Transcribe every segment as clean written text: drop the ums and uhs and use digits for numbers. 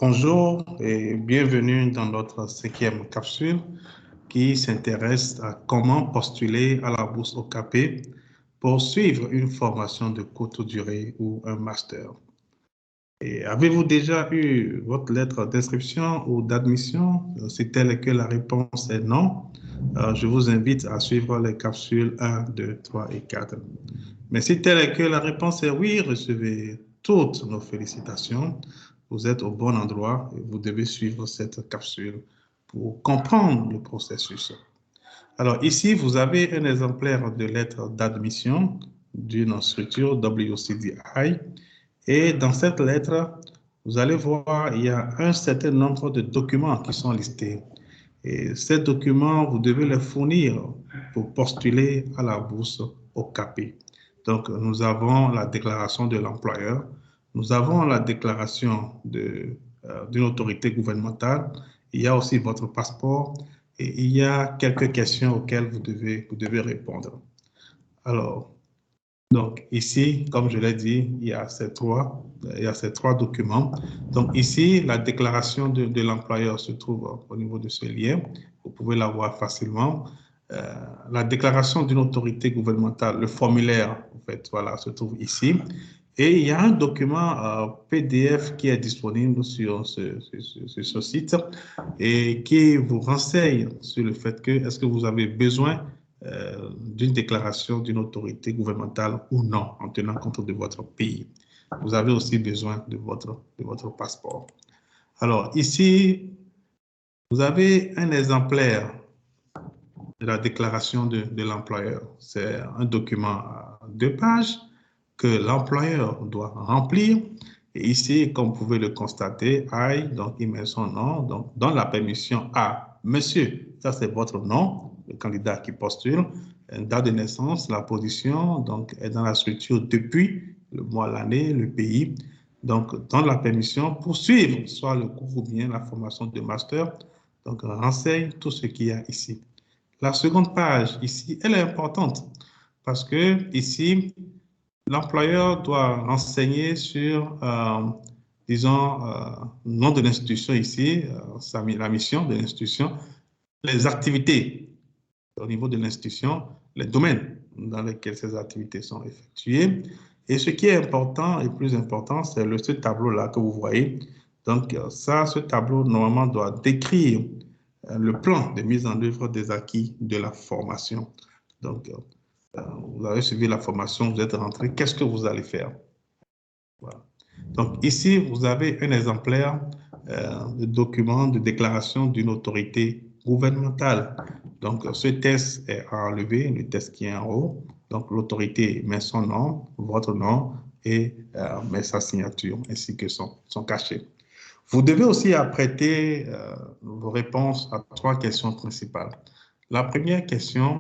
Bonjour et bienvenue dans notre 5e capsule qui s'intéresse à comment postuler à la bourse OKP pour suivre une formation de courte durée ou un master. Et avez-vous déjà eu votre lettre d'inscription ou d'admission? Si telle est que la réponse est non, je vous invite à suivre les capsules 1, 2, 3 et 4. Mais si telle est que la réponse est oui, recevez toutes nos félicitations. Vous êtes au bon endroit et vous devez suivre cette capsule pour comprendre le processus. Alors ici, vous avez un exemplaire de lettre d'admission d'une structure WCDI et dans cette lettre, vous allez voir, il y a un certain nombre de documents qui sont listés. Et ces documents, vous devez les fournir pour postuler à la bourse OKP. Donc, nous avons la déclaration de l'employeur, nous avons la déclaration d'une autorité gouvernementale, il y a aussi votre passeport et il y a quelques questions auxquelles vous devez répondre. Alors, donc ici, comme je l'ai dit, il y a ces trois documents. Donc ici, la déclaration de l'employeur se trouve au niveau de ce lien. Vous pouvez la voir facilement. La déclaration d'une autorité gouvernementale, le formulaire, en fait, voilà, se trouve ici. Et il y a un document PDF qui est disponible sur ce site et qui vous renseigne sur le fait que est-ce que vous avez besoin d'une déclaration d'une autorité gouvernementale ou non, en tenant compte de votre pays. Vous avez aussi besoin de votre passeport. Alors ici, vous avez un exemplaire de la déclaration de l'employeur. C'est un document à 2 pages que l'employeur doit remplir. Et ici, comme vous pouvez le constater, I, donc il met son nom, donc donne la permission à monsieur, ça c'est votre nom, le candidat qui postule, une date de naissance, la position, donc est dans la structure depuis le mois, l'année, le pays. Donc, donne la permission pour suivre soit le cours ou bien la formation de master. Donc, renseigne tout ce qu'il y a ici. La seconde page, ici, elle est importante parce que ici, l'employeur doit renseigner sur, disons, le nom de l'institution ici, la mission de l'institution, les activités au niveau de l'institution, les domaines dans lesquels ces activités sont effectuées. Et ce qui est important et plus important, c'est ce tableau-là que vous voyez. Donc, ce tableau, normalement, doit décrire le plan de mise en œuvre des acquis de la formation. Donc, vous avez suivi la formation, vous êtes rentré, qu'est-ce que vous allez faire? Voilà. Donc, ici, vous avez un exemplaire de document de déclaration d'une autorité gouvernementale. Donc, ce test est enlevé, le test qui est en haut. Donc, l'autorité met son nom, votre nom et met sa signature ainsi que son cachet. Vous devez aussi apprêter vos réponses à 3 questions principales. La première question,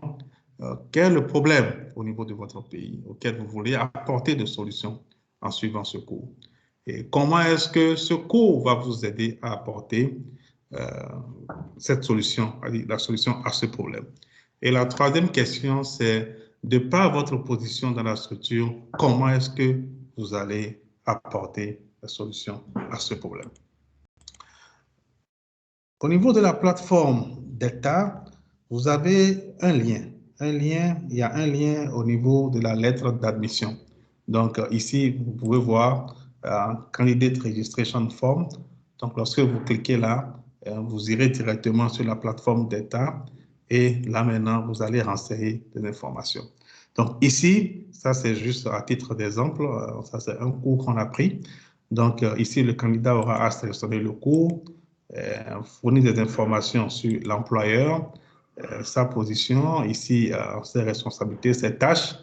quel est le problème au niveau de votre pays auquel vous voulez apporter des solutions en suivant ce cours? Et comment est-ce que ce cours va vous aider à apporter cette solution, la solution à ce problème? Et la troisième question, c'est de par votre position dans la structure, comment est-ce que vous allez apporter la solution à ce problème? Au niveau de la plateforme d'État, vous avez un lien. Il y a un lien au niveau de la lettre d'admission. Donc ici, vous pouvez voir Candidate Registration Form. Donc lorsque vous cliquez là, vous irez directement sur la plateforme d'État et là maintenant, vous allez renseigner des informations. Donc ici, ça c'est juste à titre d'exemple, ça c'est un cours qu'on a pris. Donc ici, le candidat aura à sélectionner le cours, fournir des informations sur l'employeur, sa position, ici ses responsabilités, ses tâches,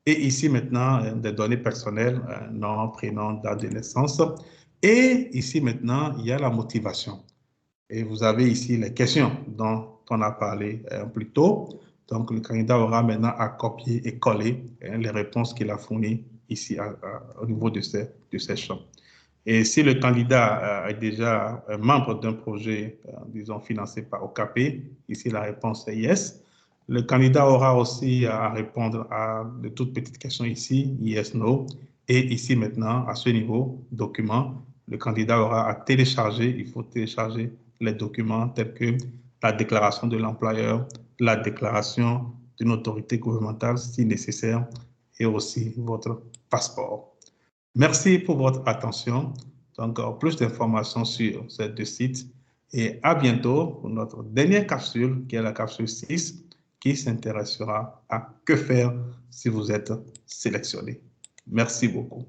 et ici maintenant des données personnelles, nom, prénom, date de naissance. Et ici maintenant, il y a la motivation. Et vous avez ici les questions dont on a parlé plus tôt. Donc le candidat aura maintenant à copier et coller les réponses qu'il a fournies ici au niveau de ces champs. Et si le candidat est déjà un membre d'un projet, disons, financé par OKP, ici la réponse est yes. Le candidat aura aussi à répondre à de toutes petites questions ici, yes, no. Et ici maintenant, à ce niveau, document, le candidat aura à télécharger, il faut télécharger les documents tels que la déclaration de l'employeur, la déclaration d'une autorité gouvernementale si nécessaire et aussi votre passeport. Merci pour votre attention. Donc, plus d'informations sur ces deux sites et à bientôt pour notre dernière capsule qui est la capsule 6 qui s'intéressera à que faire si vous êtes sélectionné. Merci beaucoup.